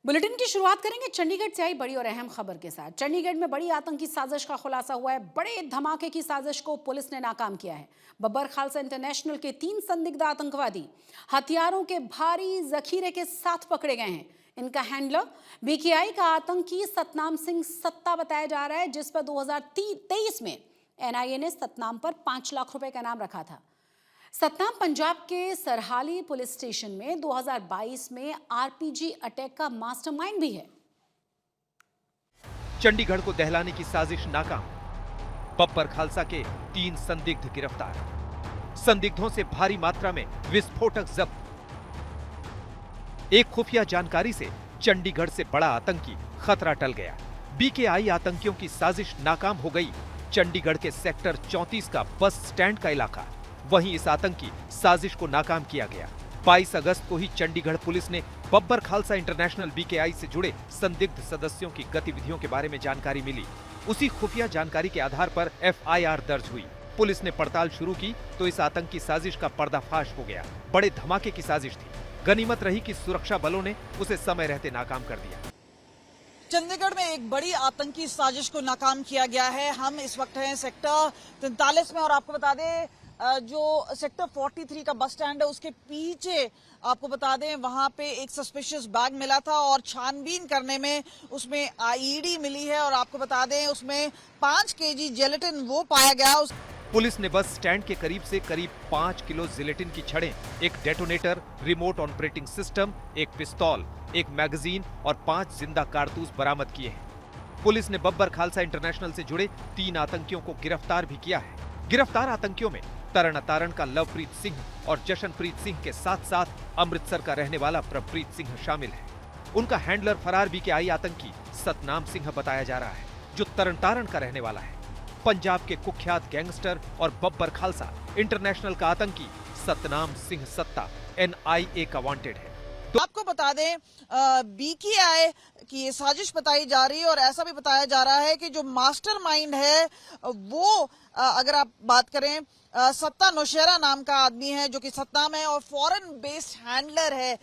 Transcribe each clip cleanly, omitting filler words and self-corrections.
Bulletin की शुरुआत करेंगे चंडीगढ़ से आई बड़ी और अहम खबर के साथ। चंडीगढ़ में बड़ी आतंकी साजिश का खुलासा हुआ है। बड़े धमाके की साजिश को पुलिस ने नाकाम किया है। बब्बर खालसा इंटरनेशनल के 3 संदिग्ध आतंकवादी हथियारों के भारी जखीरे के साथ पकड़े गए हैं। इनका हैंडलर बीकेआई का आतंकी सतनाम सिंह सत्ता बताया जा रहा है, जिस पर 2023 में एनआईए ने सतनाम पर 5 लाख रुपए का इनाम रखा था। सतनाम पंजाब के सरहाली पुलिस स्टेशन में 2022 में आरपीजी अटैक का मास्टरमाइंड भी है। चंडीगढ़ को दहलाने की साजिश नाकाम। बब्बर खालसा के 3 संदिग्ध गिरफ्तार। संदिग्धों से भारी मात्रा में विस्फोटक जब्त। एक खुफिया जानकारी से चंडीगढ़ से बड़ा आतंकी खतरा टल गया। बीकेआई आतंकियों की साजिश नाकाम हो गई। चंडीगढ़ के सेक्टर 34 का बस स्टैंड का इलाका, वहीं इस आतंकी साजिश को नाकाम किया गया। 22 अगस्त को ही चंडीगढ़ पुलिस ने बब्बर खालसा इंटरनेशनल बीकेआई से जुड़े संदिग्ध सदस्यों की गतिविधियों के बारे में जानकारी मिली। उसी खुफिया जानकारी के आधार पर एफआईआर दर्ज हुई। पुलिस ने पड़ताल शुरू की तो इस आतंकी साजिश का पर्दाफाश हो गया। बड़े धमाके की साजिश थी। गनीमत रही कि सुरक्षा बलों ने उसे समय रहते नाकाम कर दिया। चंडीगढ़ में एक बड़ी आतंकी साजिश को नाकाम किया गया है। हम इस वक्त हैं सेक्टर 43 में और आपको बता दें जो सेक्टर 43 का बस स्टैंड है उसके पीछे आपको बता दें वहां पे एक सस्पिशियस बैग मिला था और छानबीन करने में उसमें आईईडी मिली है और आपको बता दें उसमें 5 केजी जेलेटिन वो पाया गया। पुलिस ने बस स्टैंड के करीब से करीब 5 किलो जिलेटिन की छड़ें, एक डेटोनेटर, रिमोट ऑपरेटिंग सिस्टम, एक पिस्तौल, एक मैगजीन और 5 जिंदा कारतूस बरामद किए हैं। पुलिस ने बब्बर खालसा इंटरनेशनल से जुड़े 3 आतंकियों को गिरफ्तार भी किया है। गिरफ्तार आतंकियों में तरन का लवप्रीत सिंह और जशनप्रीत सिंह के साथ साथ अमृतसर का रहने वाला प्रभप्रीत सिंह शामिल है। उनका हैंडलर फरार बीकेआई आतंकी सतनाम सिंह बताया जा रहा है, जो तरन का रहने वाला है। पंजाब के कुख्यात गैंगस्टर और बब्बर खालसा इंटरनेशनल का आतंकी सतनाम सिंह सत्ता एनआईए का वांटेड है। तो आपको बता दें बीकेआई की ये साजिश बताई जा रही है और ऐसा भी बताया जा रहा है कि जो मास्टरमाइंड है वो अगर आप बात करें सत्ता नौशेरा नाम का आदमी है जो कि सतनाम है और फॉरेन बेस्ड हैंडलर है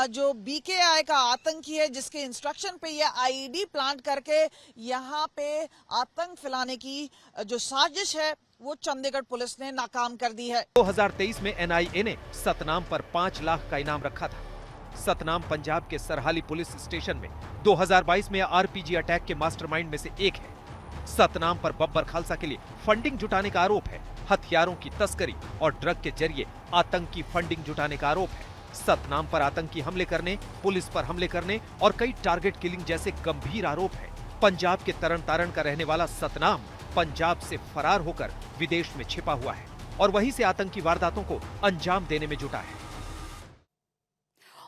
जो बीकेआई का आतंकी है, जिसके इंस्ट्रक्शन पे ये आईईडी प्लांट करके यहाँ पे आतंक फैलाने की जो साजिश है वो चंडीगढ़ पुलिस ने नाकाम कर दी है। 2023 में एनआईए ने सतनाम पर 5 लाख का इनाम रखा था। सतनाम पंजाब के सरहाली पुलिस स्टेशन में 2022 में आरपीजी अटैक के मास्टरमाइंड में से एक है। सतनाम पर बब्बर खालसा के लिए फंडिंग जुटाने का आरोप है। हथियारों की तस्करी और ड्रग के जरिए आतंकी फंडिंग जुटाने का आरोप है। सतनाम पर आतंकी हमले करने, पुलिस पर हमले करने और कई टारगेट किलिंग जैसे गंभीर आरोप है। पंजाब के तरन का रहने वाला सतनाम पंजाब से फरार होकर विदेश में छिपा हुआ है और वहीं से आतंकी वारदातों को अंजाम देने में जुटा है।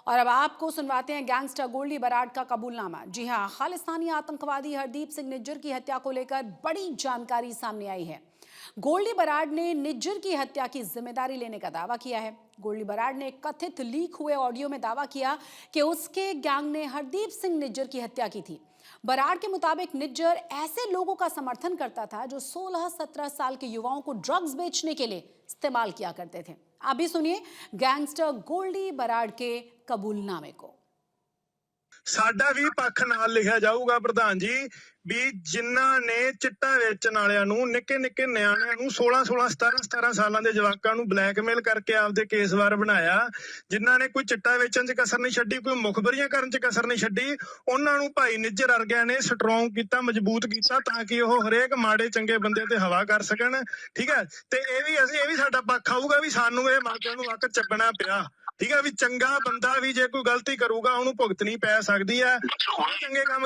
और अब आपको सुनवाते हैं गैंगस्टर गोल्डी बराड़ का कबूलनामा। जी हां, खालिस्तानी आतंकवादी हरदीप सिंह निज्जर की हत्या को लेकर बड़ी जानकारी सामने आई है। गोल्डी बराड़ ने निज्जर की हत्या की जिम्मेदारी लेने का दावा किया है। गोल्डी बराड़ ने कथित लीक हुए ऑडियो में दावा किया कि उसके गैंग ने हरदीप सिंह निज्जर की हत्या की थी। बराड़ के मुताबिक निज्जर ऐसे लोगों का समर्थन करता था जो 16-17 साल के युवाओं को ड्रग्स बेचने के लिए इस्तेमाल किया करते थे। आप भी सुनिए गैंगस्टर गोल्डी बराड़ के कबूलनामे को। साडा भी पक्ष नाल लिखा जाऊगा प्रधान जी भी जिन्हां ने चिट्टा वेचण वालियां नूं निक्के निक्के नियाणियां नूं 16 17 सालां दे जवाकां नूं ब्लैकमेल करके आपदे केसवार बनाया, जिन्हां ने कोई चिट्टा वेचण च कसर नहीं छड्डी, कोई मुखबरियां करन च कसर नहीं छड्डी, उन्हां नूं भाई निज्जर वर्गियां ने स्ट्रॉन्ग कीता, मजबूत कीता ताकि ओह हरेक माड़े चंगे बंदे ते हवा कर सकण। ठीक है, ते ये भी साडा पक्ष आऊगा भी सानूं इह मार्गां नूं वक्त ਚੱਬਣਾ ਪਿਆ। ठीक है, भी चंगा बंदा भी जे कोई गलती करूगा उन्होंने भुगतनी पै सकती है। चंगे काम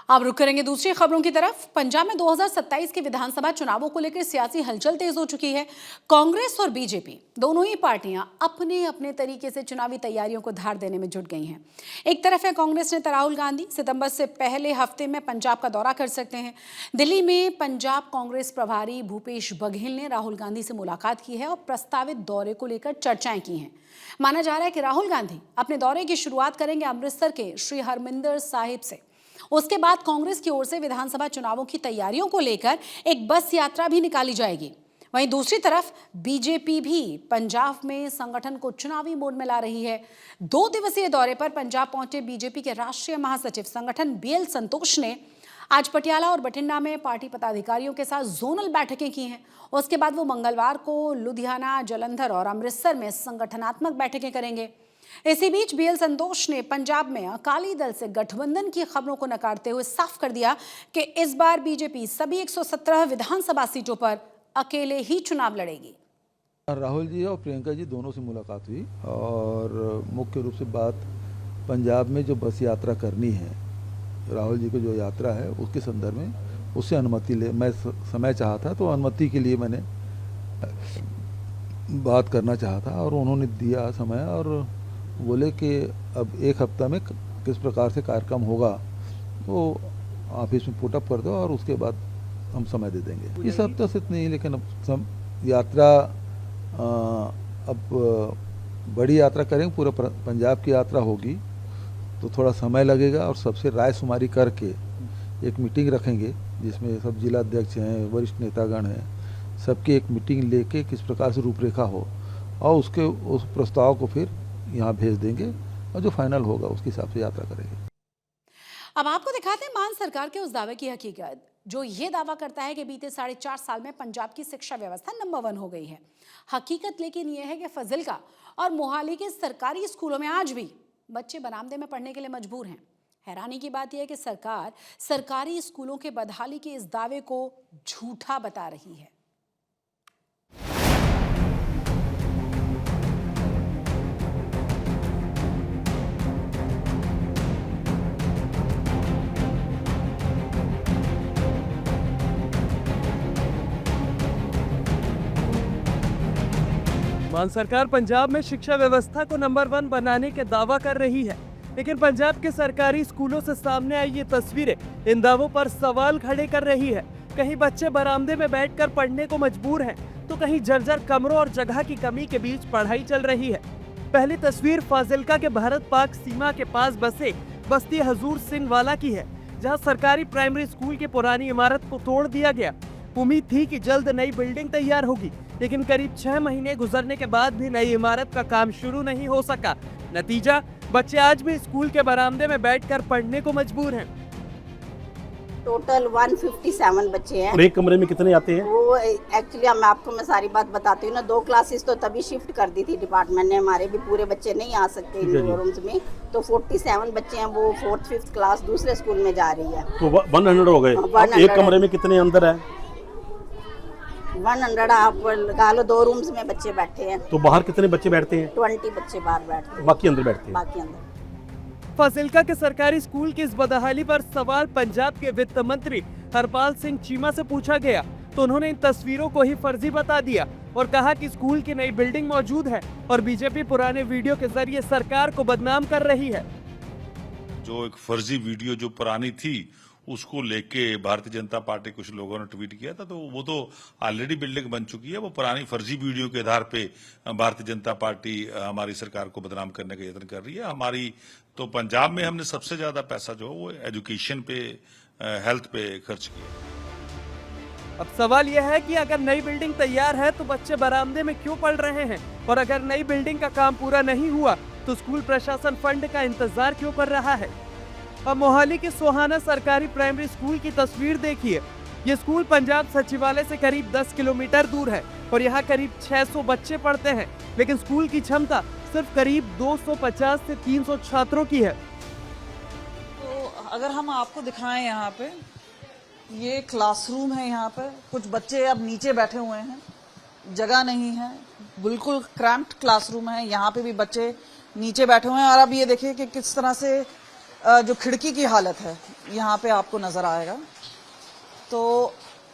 अब रुक करेंगे दूसरी खबरों की तरफ। पंजाब में 2027 के विधानसभा चुनावों को लेकर सियासी हलचल तेज हो चुकी है। कांग्रेस और बीजेपी दोनों ही पार्टियां अपने अपने तरीके से चुनावी तैयारियों को धार देने में जुट गई हैं। एक तरफ है कांग्रेस नेता राहुल गांधी सितंबर से पहले हफ्ते में पंजाब का दौरा कर सकते हैं। दिल्ली में पंजाब कांग्रेस प्रभारी भूपेश बघेल ने राहुल गांधी से मुलाकात की है और प्रस्तावित दौरे को लेकर चर्चाएं की हैं। माना जा रहा है कि राहुल गांधी अपने दौरे की शुरुआत करेंगे अमृतसर के श्री हरमिंदर साहिब से। उसके बाद कांग्रेस की ओर से विधानसभा चुनावों की तैयारियों को लेकर एक बस यात्रा भी निकाली जाएगी। वहीं दूसरी तरफ बीजेपी भी पंजाब में संगठन को चुनावी मोड में ला रही है। 2 दिवसीय दौरे पर पंजाब पहुंचे बीजेपी के राष्ट्रीय महासचिव संगठन बीएल संतोष ने आज पटियाला और बठिंडा में पार्टी पदाधिकारियों के साथ जोनल बैठकें की हैं। उसके बाद वो मंगलवार को लुधियाना, जालंधर और अमृतसर में संगठनात्मक बैठकें करेंगे। इसी बीच बीएल संतोष ने पंजाब में अकाली दल से गठबंधन की खबरों को नकारते हुए साफ कर दिया कि इस बार बीजेपी सभी 117 विधानसभा सीटों पर अकेले ही चुनाव लड़ेगी। राहुल जी और प्रियंका जी दोनों से मुलाकात हुई और मुख्य रूप से बात पंजाब में जो बस यात्रा करनी है, राहुल जी को जो यात्रा है उसके संदर्भ में उससे अनुमति ले, मैं समय चाहा था तो अनुमति के लिए मैंने बात करना चाहा था और उन्होंने दिया समय और बोले कि अब 1 हफ्ता में किस प्रकार से कार्यक्रम होगा वो ऑफिस में पुटअप कर दो और उसके बाद हम समय दे देंगे। इस हफ्ते से नहीं, लेकिन अब यात्रा अब बड़ी यात्रा करेंगे, पूरा पंजाब की यात्रा होगी तो थोड़ा समय लगेगा और सबसे राय शुमारी करके एक मीटिंग रखेंगे जिसमें सब जिला अध्यक्ष हैं, वरिष्ठ नेतागण हैं, सबकी एक मीटिंग लेके किस प्रकार से रूपरेखा हो और उस प्रस्ताव को फिर यहाँ भेज देंगे और जो फाइनल होगा उसके हिसाब से यात्रा करेंगे। अब आपको दिखाते हैं मान सरकार के उस दावे की हकीकत, जो ये दावा करता है कि बीते 4.5 साल में पंजाब की शिक्षा व्यवस्था नंबर 1 हो गई है। हकीकत लेकिन यह है कि फाजिल्का और मोहाली के सरकारी स्कूलों में आज भी बच्चे बरामदे में पढ़ने के लिए मजबूर हैं। हैरानी की बात यह है कि सरकार सरकारी स्कूलों के बदहाली के इस दावे को झूठा बता रही है। मान सरकार पंजाब में शिक्षा व्यवस्था को नंबर 1 बनाने के दावा कर रही है, लेकिन पंजाब के सरकारी स्कूलों से सामने आई ये तस्वीरें इन दावों पर सवाल खड़े कर रही है। कहीं बच्चे बरामदे में बैठकर पढ़ने को मजबूर हैं, तो कहीं जर्जर कमरों और जगह की कमी के बीच पढ़ाई चल रही है। पहली तस्वीर फाजिल्का के भारत पाक सीमा के पास बसे बस्ती हजूर सिंह वाला की है, जहाँ सरकारी प्राइमरी स्कूल की पुरानी इमारत को तोड़ दिया गया। उम्मीद थी कि जल्द नई बिल्डिंग तैयार होगी, लेकिन करीब 6 महीने गुजरने के बाद भी नई इमारत का काम शुरू नहीं हो सका। नतीजा, बच्चे आज भी स्कूल के बरामदे में बैठकर पढ़ने को मजबूर हैं। टोटल 157 बच्चे हैं। और एक कमरे में कितने आते हैं? वो एक्चुअली मैं सारी बात बताती हूँ ना, 2 क्लासेस तो तभी शिफ्ट कर दी थी डिपार्टमेंट ने, हमारे भी पूरे बच्चे नहीं आ सकते इन रूम्स में, तो 47 बच्चे हैं। वो 4th 5th क्लास दूसरे स्कूल में जा रही है। तो 100 हो गए। 100 एक कमरे में कितने अंदर है? 100 आप लगा लो, 2 रूम्स में बच्चे बैठे हैं। तो बाहर कितने बच्चे बैठते हैं? 20 बच्चे बाहर बैठते हैं, बाकी अंदर बैठते हैं। बाकी अंदर। फाजिल्का के सरकारी स्कूल की इस बदहाली पर सवाल पंजाब के वित्त मंत्री हरपाल सिंह चीमा से पूछा गया, तो उन्होंने इन तस्वीरों को ही फर्जी बता दिया और कहा कि स्कूल की नई बिल्डिंग मौजूद है और बीजेपी पुराने वीडियो के जरिए सरकार को बदनाम कर रही है। जो एक फर्जी वीडियो जो पुरानी थी उसको लेके भारतीय जनता पार्टी कुछ लोगों ने ट्वीट किया था, तो वो तो ऑलरेडी बिल्डिंग बन चुकी है। वो पुरानी फर्जी वीडियो के आधार पे भारतीय जनता पार्टी हमारी सरकार को बदनाम करने का यत्न कर रही है। हमारी तो पंजाब में हमने सबसे ज्यादा पैसा जो वो एजुकेशन पे, हेल्थ पे खर्च किया। अब सवाल यह है कि अगर नई बिल्डिंग तैयार है तो बच्चे बरामदे में क्यों पढ़ रहे हैं, और अगर नई बिल्डिंग का काम पूरा नहीं हुआ तो स्कूल प्रशासन फंड का इंतजार क्यों कर रहा है। अब मोहाली के सोहाना सरकारी प्राइमरी स्कूल की तस्वीर देखिए। ये स्कूल पंजाब सचिवालय से करीब 10 किलोमीटर दूर है और यहाँ करीब 600 बच्चे पढ़ते हैं, लेकिन स्कूल की क्षमता सिर्फ करीब 250 से 300 छात्रों की है। तो अगर हम आपको दिखाएं, यहाँ पे ये क्लासरूम है। यहाँ पे कुछ बच्चे अब नीचे बैठे हुए हैं, जगह नहीं है, बिल्कुल क्रैम्प्ड क्लासरूम है। यहाँ पे भी बच्चे नीचे बैठे हुए हैं। और अब ये देखिए कि किस तरह से जो खिड़की की हालत है यहाँ पे आपको नजर आएगा। तो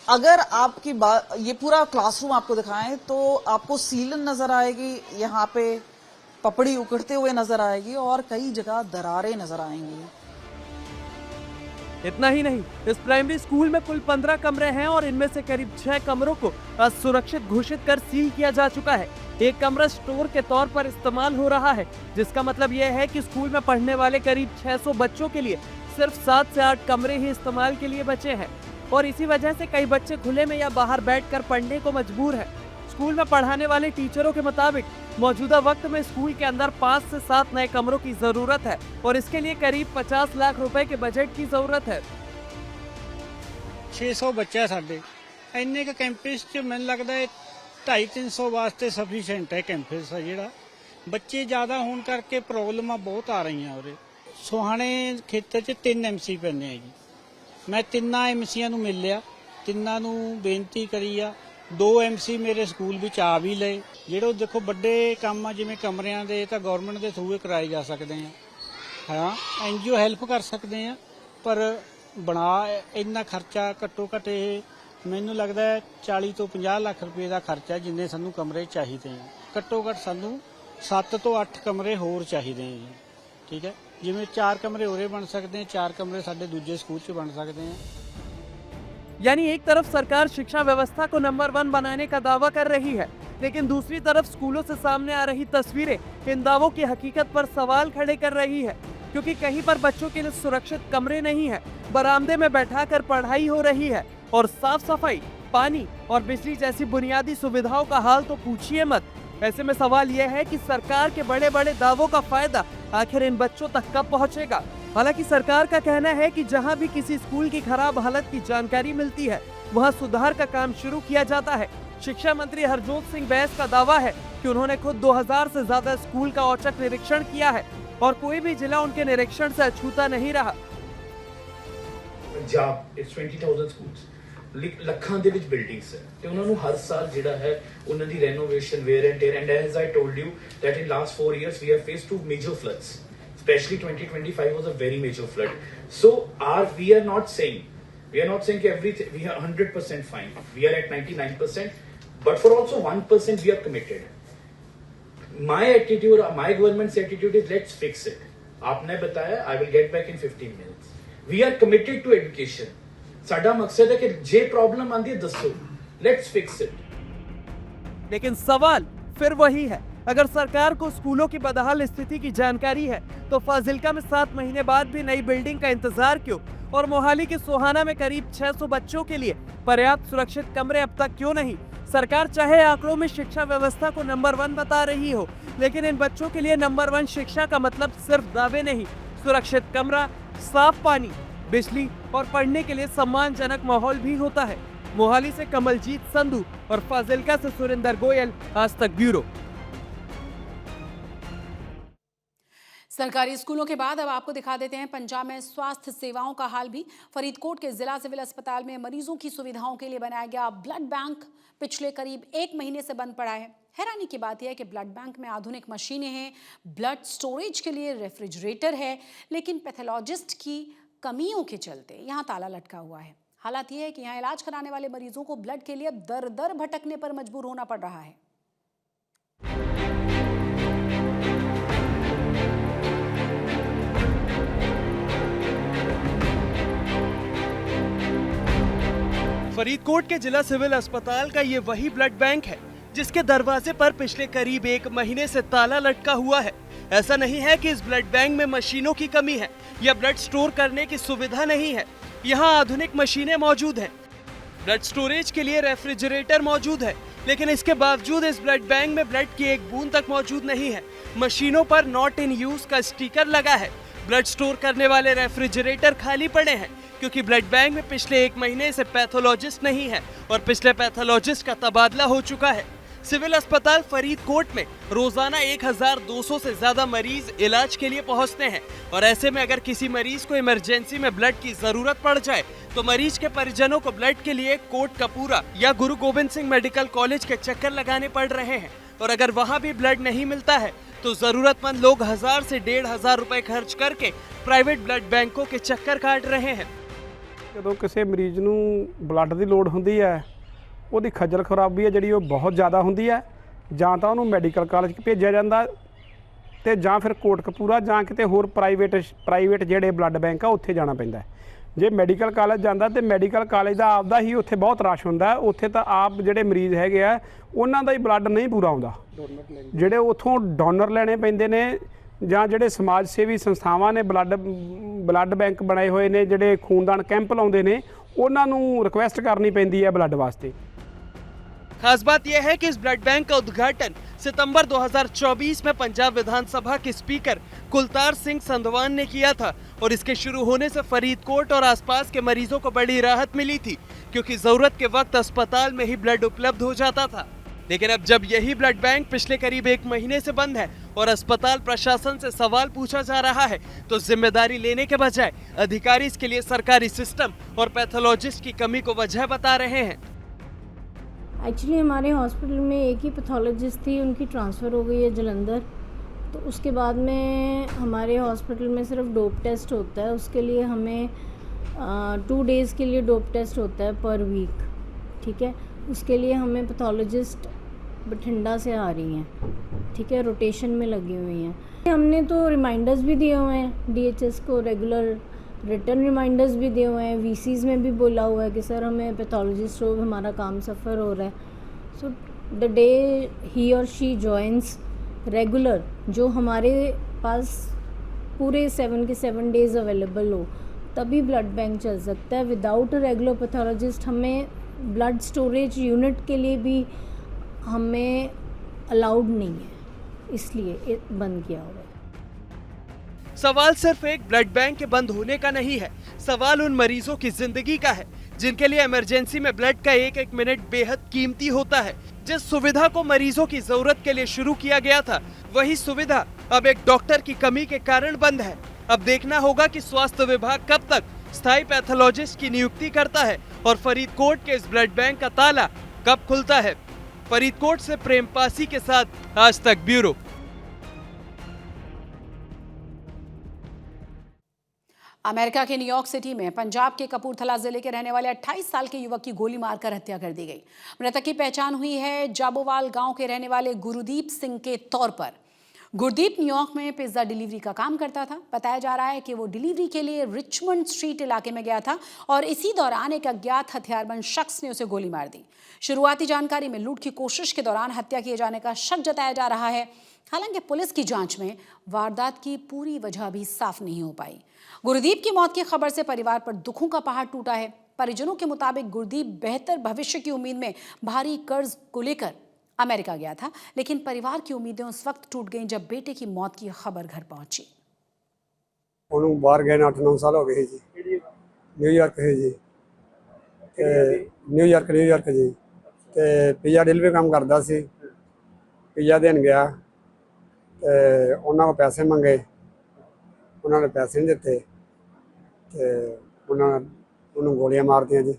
अगर आपकी बात, ये पूरा क्लासरूम आपको दिखाएं तो आपको सीलन नजर आएगी, यहाँ पे पपड़ी उकड़ते हुए नजर आएगी और कई जगह दरारें नजर आएंगी। इतना ही नहीं, इस प्राइमरी स्कूल में कुल 15 कमरे हैं और इनमें से करीब 6 कमरों को असुरक्षित घोषित कर सील किया जा चुका है। एक कमरा स्टोर के तौर पर इस्तेमाल हो रहा है, जिसका मतलब यह है कि स्कूल में पढ़ने वाले करीब 600 बच्चों के लिए सिर्फ 7 से 8 कमरे ही इस्तेमाल के लिए बचे हैं। और इसी वजह से कई बच्चे खुले में या बाहर बैठकर पढ़ने को मजबूर है। स्कूल में पढ़ाने वाले टीचरों के मुताबिक मौजूदा वक्त में स्कूल के अंदर 5 से 7 नए कमरों की जरूरत है और इसके लिए करीब 50 लाख रुपए के बजट की जरूरत है। 600 ਬੱਚਾ ਸਾਡੇ ਇੰਨੇ ਕ ਕੈਂਪਸ 'ਚ ਮੈਨੂੰ ਲੱਗਦਾ ਹੈ 250-300 ਵਾਸਤੇ ਸਫੀਸ਼ੀਐਂਟ ਹੈ ਕੈਂਪਸ ਆ ਜਿਹੜਾ। ਬੱਚੇ ਜ਼ਿਆਦਾ ਹੋਣ ਕਰਕੇ ਪ੍ਰੋਬਲਮਾਂ ਬਹੁਤ ਆ ਰਹੀਆਂ ਉਰੇ। ਸੋਹਾਣੇ ਖੇਤਰ 'ਚ 3 ਐਮਸੀ ਪੈਂਦੇ ਆ ਜੀ। ਮੈਂ ਤਿੰਨਾਂ ਐਮਸੀਆਂ ਨੂੰ ਮਿਲ ਲਿਆ, ਤਿੰਨਾਂ ਨੂੰ ਬੇਨਤੀ ਕਰੀ ਆ। 2 ਐਮਸੀ ਮੇਰੇ ਸਕੂਲ ਵਿੱਚ ਆ ਵੀ ਲਏ। ਜਿਹੜੇ ਦੇਖੋ ਵੱਡੇ ਕੰਮ ਆ ਜਿਵੇਂ ਕਮਰਿਆਂ ਦੇ ਤਾਂ ਗਵਰਨਮੈਂਟ ਦੇ ਥਰੂ ਕਰਾਏ ਜਾ ਸਕਦੇ ਆ। ਹਾਂ ਐਨਜੀਓ ਹੈਲਪ ਕਰ ਸਕਦੇ ਆ, ਪਰ ਬਣਾ ਇੰਨਾ ਖਰਚਾ ਘੱਟੋ ਘੱਟ ਇਹ ਮੈਨੂੰ ਲੱਗਦਾ 40 ਤੋਂ 50 ਲੱਖ ਰੁਪਏ ਦਾ ਖਰਚਾ ਜਿੰਨੇ ਸਾਨੂੰ ਕਮਰੇ ਚਾਹੀਦੇ ਆ। ਘੱਟੋ ਘੱਟ ਸਾਨੂੰ 7 ਤੋਂ 8 ਕਮਰੇ ਹੋਰ ਚਾਹੀਦੇ ਆ ਜੀ। ਠੀਕ ਹੈ, ਜਿਵੇਂ 4 ਕਮਰੇ ਉਰੇ ਬਣ ਸਕਦੇ ਆ, 4 ਕਮਰੇ ਸਾਡੇ ਦੂਜੇ ਸਕੂਲ 'ਚ ਬਣ ਸਕਦੇ ਆ। यानी एक तरफ सरकार शिक्षा व्यवस्था को नंबर 1 बनाने का दावा कर रही है, लेकिन दूसरी तरफ स्कूलों से सामने आ रही तस्वीरें इन दावों की हकीकत पर सवाल खड़े कर रही है, क्योंकि कहीं पर बच्चों के लिए सुरक्षित कमरे नहीं है, बरामदे में बैठाकर पढ़ाई हो रही है और साफ सफाई, पानी और बिजली जैसी बुनियादी सुविधाओं का हाल तो पूछिए मत। ऐसे में सवाल यह है कि सरकार के बड़े बड़े दावों का फायदा आखिर इन बच्चों तक कब पहुंचेगा। हालांकि सरकार का कहना है कि जहां भी किसी स्कूल की खराब हालत की जानकारी मिलती है वहां सुधार का काम शुरू किया जाता है। शिक्षा मंत्री हरजोत सिंह बैस का दावा है कि उन्होंने खुद 2000 से ज्यादा स्कूल का औचक निरीक्षण किया है और कोई भी जिला उनके निरीक्षण से अछूता नहीं रहा। पंजाब 20,000 schools ਲੱਖਾਂ ਦੇ ਵਿੱਚ ਬਿਲਡਿੰਗਸ ਹੈ ਤੇ ਉਹਨਾਂ ਨੂੰ ਹਰ ਸਾਲ ਜਿਹੜਾ ਹੈ ਉਹਨਾਂ ਦੀ renovation wear and tear and as I told you that in last 4 years we have faced 2 major floods, especially 2025 was a very major flood. So we are not saying everything we are 100% fine, we are at 99%, but for also 1% we are committed. My attitude, my government's attitude is let's fix it. आपने बताया I will get back in 15 minutes. We are committed to education. साडा मकसद है कि जे problem आंदी है दसो, let's fix it. लेकिन सवाल फिर वही है, अगर सरकार को स्कूलों की बदहाल स्थिति की जानकारी है तो फाजिल्का में 7 महीने बाद भी नई बिल्डिंग का इंतजार क्यों, और मोहाली के सोहाना में करीब 600 बच्चों के लिए पर्याप्त सुरक्षित कमरे अब तक क्यों नहीं। सरकार चाहे आंकड़ों में शिक्षा व्यवस्था को नंबर 1 बता रही हो, लेकिन इन बच्चों के लिए नंबर 1 शिक्षा का मतलब सिर्फ दावे नहीं, सुरक्षित कमरा, साफ पानी, बिजली और पढ़ने के लिए सम्मानजनक माहौल भी होता है। मोहाली से कमलजीत संधू और फाजिल्का से सुरेंद्र गोयल, आज तक ब्यूरो। सरकारी स्कूलों के बाद अब आपको दिखा देते हैं पंजाब में स्वास्थ्य सेवाओं का हाल भी। फरीदकोट के जिला सिविल अस्पताल में मरीजों की सुविधाओं के लिए बनाया गया ब्लड बैंक पिछले करीब 1 महीने से बंद पड़ा है। हैरानी की बात यह है कि ब्लड बैंक में आधुनिक मशीनें हैं, ब्लड स्टोरेज के लिए रेफ्रिजरेटर है, लेकिन पैथोलॉजिस्ट की कमियों के चलते यहाँ ताला लटका हुआ है। हालात यह है कि यहाँ इलाज कराने वाले मरीजों को ब्लड के लिए दर दर भटकने पर मजबूर होना पड़ रहा है। फरीदकोट के जिला सिविल अस्पताल का ये वही ब्लड बैंक है जिसके दरवाजे पर पिछले करीब 1 महीने से ताला लटका हुआ है। ऐसा नहीं है कि इस ब्लड बैंक में मशीनों की कमी है या ब्लड स्टोर करने की सुविधा नहीं है, यहाँ आधुनिक मशीनें मौजूद हैं। ब्लड स्टोरेज के लिए रेफ्रिजरेटर मौजूद है, लेकिन इसके बावजूद इस ब्लड बैंक में ब्लड की एक बूंद तक मौजूद नहीं है। मशीनों पर नॉट इन यूज का स्टिकर लगा है। ब्लड स्टोर करने वाले रेफ्रिजरेटर खाली पड़े हैं क्योंकि ब्लड बैंक में पिछले 1 महीने से पैथोलॉजिस्ट नहीं है और पिछले पैथोलॉजिस्ट का तबादला हो चुका है। सिविल अस्पताल फरीदकोट में रोजाना 1200 से ज्यादा मरीज इलाज के लिए पहुंचते हैं और ऐसे में अगर किसी मरीज को इमरजेंसी में ब्लड की जरूरत पड़ जाए तो मरीज के परिजनों को ब्लड के लिए कोटकपूरा या गुरु गोबिंद सिंह मेडिकल कॉलेज के चक्कर लगाने पड़ रहे हैं और अगर वहां भी ब्लड नहीं मिलता है तो जरूरतमंद लोग 1000 से 1500 रुपए खर्च करके प्राइवेट ब्लड बैंकों के चक्कर काट रहे हैं। ਜਦੋਂ ਕਿਸੇ ਮਰੀਜ਼ ਨੂੰ ਬਲੱਡ ਦੀ ਲੋੜ ਹੁੰਦੀ ਹੈ ਉਹਦੀ ਖੱਜਲ ਖਰਾਬੀ ਹੈ ਜਿਹੜੀ ਉਹ ਬਹੁਤ ਜ਼ਿਆਦਾ ਹੁੰਦੀ ਹੈ, ਜਾਂ ਤਾਂ ਉਹਨੂੰ ਮੈਡੀਕਲ ਕਾਲਜ 'ਚ ਭੇਜਿਆ ਜਾਂਦਾ ਤੇ ਜਾਂ ਫਿਰ ਕੋਟਕਪੂਰਾ ਜਾਂ ਕਿਤੇ ਹੋਰ ਪ੍ਰਾਈਵੇਟ ਜਿਹੜੇ ਬਲੱਡ ਬੈਂਕ ਆ ਉੱਥੇ ਜਾਣਾ ਪੈਂਦਾ। ਜੇ ਮੈਡੀਕਲ ਕਾਲਜ ਜਾਂਦਾ ਤੇ ਮੈਡੀਕਲ ਕਾਲਜ ਦਾ ਆਪਦਾ ਹੀ ਉੱਥੇ ਬਹੁਤ ਰਸ਼ ਹੁੰਦਾ, ਉੱਥੇ ਤਾਂ ਆਪ ਜਿਹੜੇ ਮਰੀਜ਼ ਹੈਗੇ ਆ ਉਹਨਾਂ ਦਾ ਹੀ ਬਲੱਡ ਨਹੀਂ ਪੂਰਾ ਆਉਂਦਾ, ਜਿਹੜੇ ਉੱਥੋਂ ਡੋਨਰ ਲੈਣੇ ਪੈਂਦੇ ਨੇ ਜਾਂ ਜਿਹੜੇ ਸਮਾਜ ਸੇਵੀ ਸੰਸਥਾਵਾਂ ਨੇ ਬਲੱਡ ਬੈਂਕ ਬਣਾਏ ਹੋਏ ਨੇ ਜਿਹੜੇ ਖੂਨਦਾਨ ਕੈਂਪ ਲਾਉਂਦੇ ਨੇ ਉਹਨਾਂ ਨੂੰ ਰਿਕੁਐਸਟ ਕਰਨੀ ਪੈਂਦੀ ਹੈ ਬਲੱਡ ਵਾਸਤੇ। खास बात यह है कि इस ब्लड बैंक का उद्घाटन सितंबर 2024 में पंजाब विधानसभा के स्पीकर कुलतार सिंह संधवान ने किया था और इसके शुरू होने से फरीदकोट और आसपास के मरीजों को बड़ी राहत मिली थी, क्योंकि जरूरत के वक्त अस्पताल में ही ब्लड उपलब्ध हो जाता था। लेकिन अब जब यही ब्लड बैंक पिछले करीब 1 महीने से बंद है और अस्पताल प्रशासन से सवाल पूछा जा रहा है, तो जिम्मेदारी लेने के बजाय अधिकारी इसके लिए सरकारी सिस्टम और पैथोलॉजिस्ट की कमी को वजह बता रहे हैं। एक्चुअली हमारे हॉस्पिटल में एक ही पैथोलॉजिस्ट थी, उनकी ट्रांसफ़र हो गई है जलंधर। तो उसके बाद में हमारे हॉस्पिटल में सिर्फ डोप टेस्ट होता है, उसके लिए हमें 2 डेज़ के लिए डोप टेस्ट होता है पर वीक, ठीक है। उसके लिए हमें पैथोलॉजिस्ट बठिंडा से आ रही हैं, ठीक है, रोटेशन में लगी हुई हैं। हमने तो रिमाइंडर्स भी दिए हुए हैं DHS को, रेगुलर रिटर्न रिमाइंडर्स भी दिए हुए हैं, VCs में भी बोला हुआ है कि सर हमें पैथोलॉजिस्ट हो, हमारा काम सफ़र हो रहा है। सो द डे ही और शी जॉइंस रेगुलर, जो हमारे पास पूरे 7 के 7 डेज़ अवेलेबल हो, तभी ब्लड बैंक चल सकता है। विदाउट अ रेगुलर पैथोलॉजिस्ट हमें ब्लड स्टोरेज यूनिट के लिए भी हमें अलाउड नहीं है, इसलिए बंद किया हुआ है। सवाल सिर्फ एक ब्लड बैंक के बंद होने का नहीं है, सवाल उन मरीजों की जिंदगी का है जिनके लिए इमरजेंसी में ब्लड का एक एक मिनट बेहद कीमती होता है। जिस सुविधा को मरीजों की जरूरत के लिए शुरू किया गया था, वही सुविधा अब एक डॉक्टर की कमी के कारण बंद है। अब देखना होगा कि स्वास्थ्य विभाग कब तक स्थायी पैथोलॉजिस्ट की नियुक्ति करता है और फरीदकोट के इस ब्लड बैंक का ताला कब खुलता है। फरीदकोट से प्रेम पासी के साथ आज तक ब्यूरो। अमेरिका के न्यूयॉर्क सिटी में पंजाब के कपूरथला जिले के रहने वाले 28 साल के युवक की गोली मारकर हत्या कर दी गई। मृतक की पहचान हुई है जाबोवाल गांव के रहने वाले गुरदीप सिंह के तौर पर। गुरदीप न्यूयॉर्क में पिज्जा डिलीवरी का काम करता था। बताया जा रहा है कि वो डिलीवरी के लिए रिचमंड स्ट्रीट इलाके में गया था और इसी दौरान एक अज्ञात हथियारबंद शख्स ने उसे गोली मार दी। शुरुआती जानकारी में लूट की कोशिश के दौरान हत्या किए जाने का शक जताया जा रहा है। हालांकि पुलिस की जांच में वारदात की पूरी वजह भी साफ नहीं हो पाई। गुरदीप की मौत की खबर से परिवार पर दुखों का पहाड़ टूटा है। परिजनों के मुताबिक गुरदीप बेहतर भविष्य की उम्मीद में भारी कर्ज को लेकर अमेरिका गया था, लेकिन परिवार की उम्मीदें उस वक्त टूट गईं जब बेटे की मौत की खबर घर पहुंची। ਉਹਨੂੰ ਬਾਹਰ ਗਏ 8-9 ਸਾਲ ਹੋ ਗਏ ਜੀ। ਨਿਊਯਾਰਕ ਹੈ ਜੀ, ਤੇ ਨਿਊਯਾਰਕ ਜੀ, ਤੇ ਪੀਜ਼ਾ ਡਿਲੀਵਰੀ ਕੰਮ ਕਰਦਾ ਸੀ। ਪੀਜ਼ਾ ਦੇਣ ਗਿਆ ਤੇ ਉਹਨਾਂ ਕੋਲ ਪੈਸੇ ਮੰਗੇ, ਉਹਨਾਂ ਨੇ ਪੈਸੇ ਨਹੀਂ ਦਿੱਤੇ ਤੇ ਉਹਨਾਂ ਉਹਨੂੰ ਗੋਲੀਆਂ ਮਾਰਤੀਆਂ ਜੀ।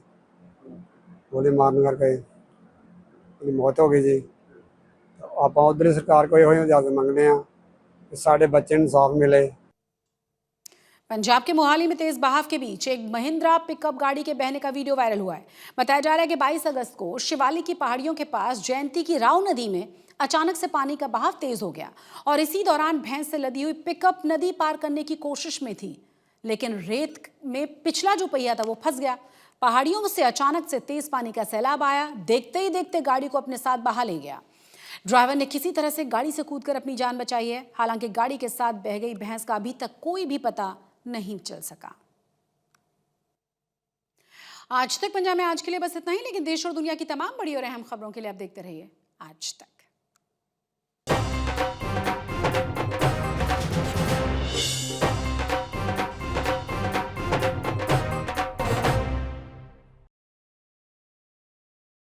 ਗੋਲੀ ਮਾਰਨ ਕਰਕੇ ਉਹਦੀ ਮੌਤ ਹੋ ਗਈ ਜੀ। ਆਪਾਂ ਉਧਰ ਸਰਕਾਰ ਕੋਈ ਹੋਈ ਇਜਾਜ਼ਤ ਮੰਗਦੇ ਆ ਕਿ ਸਾਡੇ ਬੱਚੇ ਨੂੰ ਇਨਸਾਫ ਮਿਲੇ। पंजाब के मोहाली में तेज बहाव के बीच एक महिंद्रा पिकअप गाड़ी के बहने का वीडियो वायरल हुआ है। बताया जा रहा है कि 22 अगस्त को शिवालिक की पहाड़ियों के पास जयंती की राव नदी में अचानक से पानी का बहाव तेज हो गया और इसी दौरान भैंस से लदी हुई पिकअप नदी पार करने की कोशिश में थी, लेकिन रेत में पिछला जो पहिया था वो फंस गया। पहाड़ियों से अचानक से तेज पानी का सैलाब आया, देखते ही देखते गाड़ी को अपने साथ बहा ले गया। ड्राइवर ने किसी तरह से गाड़ी से कूदकर अपनी जान बचाई है। हालांकि गाड़ी के साथ बह गई भैंस का अभी तक कोई भी पता नहीं चल सका। आज तक पंजाब में आज के लिए बस इतना ही, लेकिन देश और दुनिया की तमाम बड़ी और अहम खबरों के लिए आप देखते रहिए आज तक।